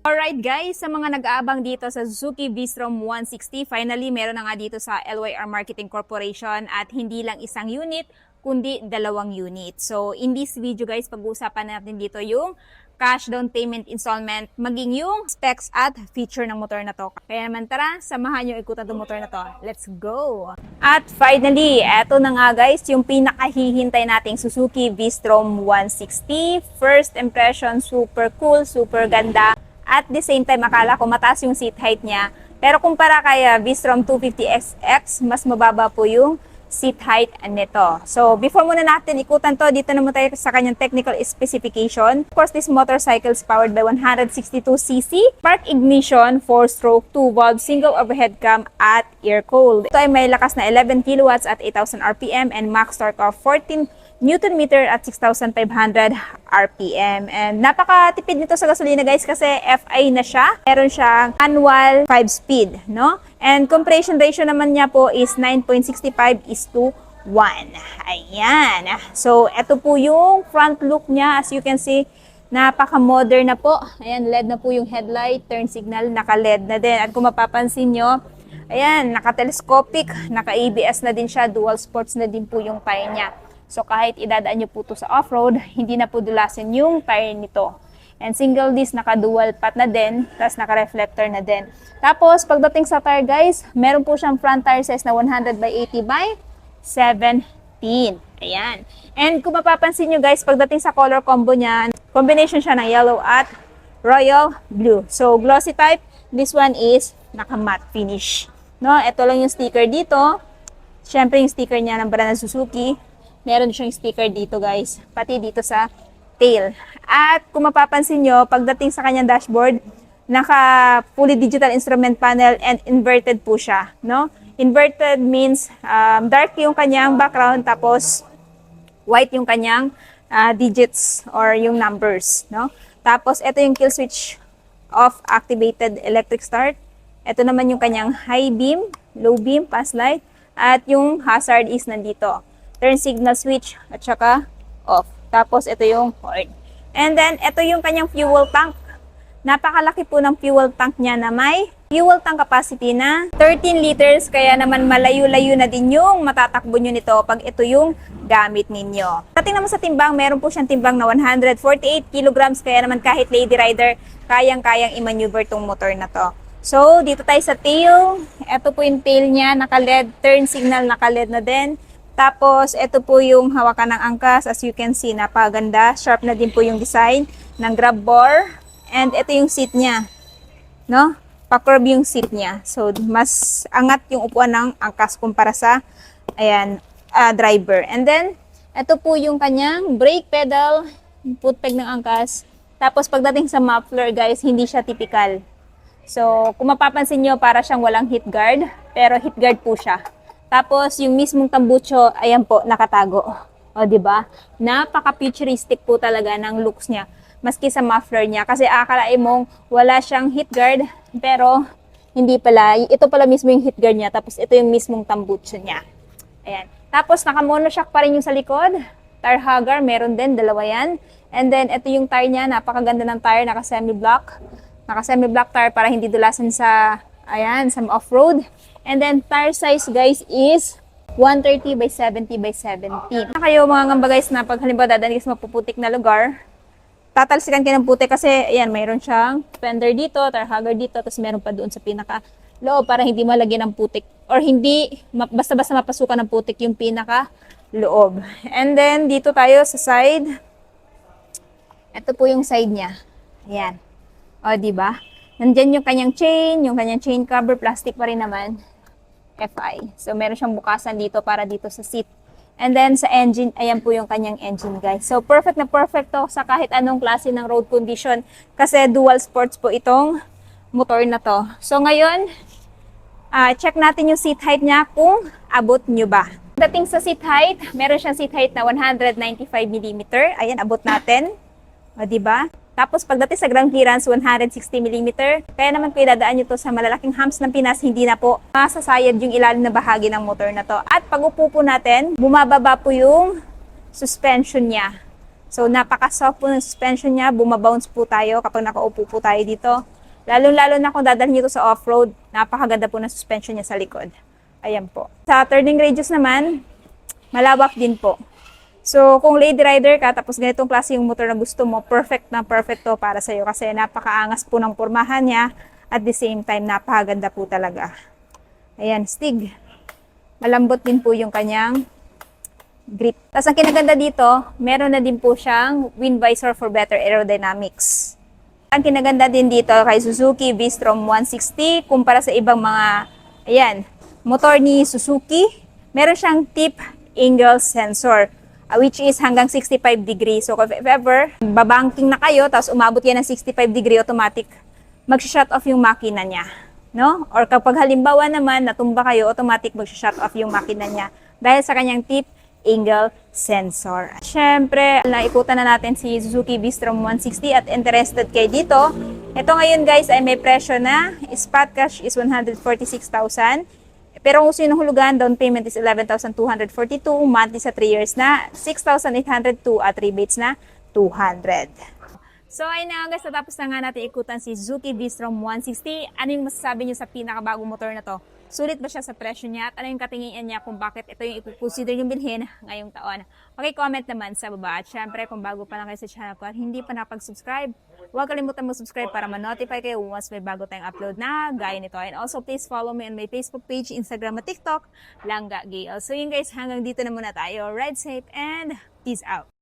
Alright guys, sa mga nag-aabang dito sa Suzuki V-Strom 160, finally meron na nga dito sa LYR Marketing Corporation at hindi lang isang unit, kundi 2 unit. So in this video guys, pag-uusapan natin dito yung cash down payment installment, maging yung specs at feature ng motor na to. Kaya naman tara, samahan nyo ikutan itong motor na to. Let's go! At finally, eto na nga guys, yung pinakahihintay nating Suzuki V-Strom 160. First impression, super cool, super ganda. At the same time, akala ko mataas yung seat height niya. Pero kumpara kay V-Strom 250SX, mas mababa po yung seat height nito. So, before muna natin ikutan to, dito naman tayo sa kanyang technical specification. Of course, this motorcycle is powered by 162cc, spark ignition, 4-stroke, 2-valve, single overhead cam, at air-cooled. Ito ay may lakas na 11 kilowatts at 8,000 RPM and max torque of 14 Newton meter at 6,500 RPM. And napakatipid nito sa gasolina guys kasi FI na siya. Meron siyang manual 5-speed, no? And compression ratio naman niya po is 9.65:1. Ayan. So, ito po yung front look niya. As you can see, napaka-modern na po. Ayan, LED na po yung headlight, turn signal, naka-LED na din. At kung mapapansin nyo, ayan, naka-telescopic, naka-ABS na din siya, dual sports na din po yung tire niya. So kahit idadaan nyo po ito sa off-road, hindi na po dulasin yung tire nito. And single disc, naka-dual pat na din, tapos naka-reflector na din. Tapos pagdating sa tire guys, meron po siyang front tire size na 100/80/17. Ayan. And kung mapapansin nyo guys, pagdating sa color combo niya, combination siya ng yellow at royal blue. So glossy type, this one is naka-matte finish. No, ito lang yung sticker dito. Siyempre yung sticker niya ng brand ng Suzuki. Meron siyang sticker dito guys, pati dito sa tail. At kung mapapansin nyo, pagdating sa kanyang dashboard, naka fully digital instrument panel and inverted po siya. No? Inverted means dark yung kanyang background tapos white yung kanyang digits or yung numbers. No? Tapos ito yung kill switch off activated electric start. Ito naman yung kanyang high beam, low beam, pass light, at yung hazard is nandito. Turn signal switch at saka off. Tapos ito yung horn. And then ito yung kanyang fuel tank. Napakalaki po ng fuel tank niya na may fuel tank capacity na 13 liters. Kaya naman malayo-layo na din yung matatakbo nyo nito pag ito yung gamit ninyo. Dating naman sa timbang, meron po siyang timbang na 148 kilograms. Kaya naman kahit lady rider, kayang-kayang i-maneuver tong motor na to. So dito tayo sa tail. Ito po yung tail niya, naka-LED. Turn signal, naka-LED na din. Tapos, ito po yung hawakan ng angkas. As you can see, napaganda. Sharp na din po yung design ng grab bar. And ito yung seat niya. No? Pa-curve yung seat niya. So, mas angat yung upuan ng angkas kumpara sa ayan, driver. And then, ito po yung kanyang brake pedal, foot peg ng angkas. Tapos, pagdating sa muffler, guys, hindi siya typical. So, kung mapapansin nyo, para siyang walang heat guard. Pero heat guard po siya. Tapos, yung mismong tambucho, ayan po, nakatago. O, diba? Napaka-futuristic po talaga ng looks niya. Maski sa muffler niya. Kasi akalain mong wala siyang heat guard, pero hindi pala. Ito pala mismo yung heat guard niya. Tapos, ito yung mismong tambucho niya. Ayan. Tapos, naka-monoshock pa rin yung sa likod. Tire hugger, meron din, dalawa yan. And then, ito yung tire niya. Napakaganda ng tire, naka-semi-block. Naka-semi-block tire para hindi dulasan sa, ayan, sa off-road. And then, tire size, guys, is 130/70/17. Kayo, mga ngamba, guys, na pag halimbawa dadanig sa mapuputik na lugar, tatalsikan kayo ng putik kasi, ayan, mayroon siyang fender dito, tire hugger dito, tapos meron pa doon sa pinaka-loob para hindi malagyan ng putik. Or hindi, basta-basta mapasukan ng putik yung pinaka-loob. And then, dito tayo sa side. Ito po yung side niya. Ayan. O, diba? Nandyan yung kanyang chain cover, plastic pa rin naman. FI. So, meron siyang bukasan dito para dito sa seat. And then, sa engine, ayan po yung kanyang engine, guys. So, perfect na perfect to sa kahit anong klase ng road condition. Kasi dual sports po itong motor na to. So, ngayon, check natin yung seat height niya kung abot nyo ba. Dating sa seat height, meron siyang seat height na 195mm. Ayan, abot natin. O, diba? Tapos pagdating sa ground clearance, 160mm. Kaya naman kung idadaan nyo to sa malalaking humps ng Pinas, hindi na po masasayad yung ilalim na bahagi ng motor na to. At pag upo po natin, bumababa po yung suspension niya. So napaka-soft po ng suspension niya, bumabounce po tayo kapag nakaupo po tayo dito. Lalo-lalo na kung dadalhin nyo ito sa off-road, napakaganda po ng suspension niya sa likod. Ayan po. Sa turning radius naman, malawak din po. So, kung lady rider ka, tapos ganitong klase yung motor na gusto mo, perfect na perfect to para sa'yo kasi napakaangas po ng pormahan niya at the same time, napakaganda po talaga. Ayan, Stig. Malambot din po yung kanyang grip. Tapos ang kinaganda dito, meron na din po siyang wind visor for better aerodynamics. Ang kinaganda din dito kay Suzuki V-Strom 160, kumpara sa ibang mga, ayan, motor ni Suzuki, meron siyang tip angle sensor, which is hanggang 65 degrees. So if ever, babanking na kayo, tapos umabot yan ng 65 degree automatic, mag-shut off yung makina niya. No? Or kapag halimbawa naman, natumba kayo, automatic mag-shut off yung makina niya dahil sa kanyang tip angle sensor. Siyempre, naikutan na natin si Suzuki V-Strom 160 at interested kayo dito. Ito ngayon guys ay may presyo na. Spot cash is 146,000. Pero kung gusto nyo hulugan, down payment is 11,242. Monthly sa 3 years na 6,802 at rebates na 200. So ayun na guys, natapos na nga natin ikutan si Suzuki V-Strom 160. Ano yung masasabi nyo sa pinakabagong motor na to? Sulit ba siya sa presyo niya? At ano yung katingin niya kung bakit ito yung i-consider yung bilhin ngayong taon? Okay, comment naman sa baba. At syempre, kung bago pa lang kayo sa channel ko at hindi pa nakapag-subscribe, huwag kalimutan mag-subscribe para ma-notify kayo once may bago tayong upload na gaya nito. And also, please follow me on my Facebook page, Instagram at TikTok, Langga Gail. So yun guys, hanggang dito na muna tayo. Ride safe and peace out!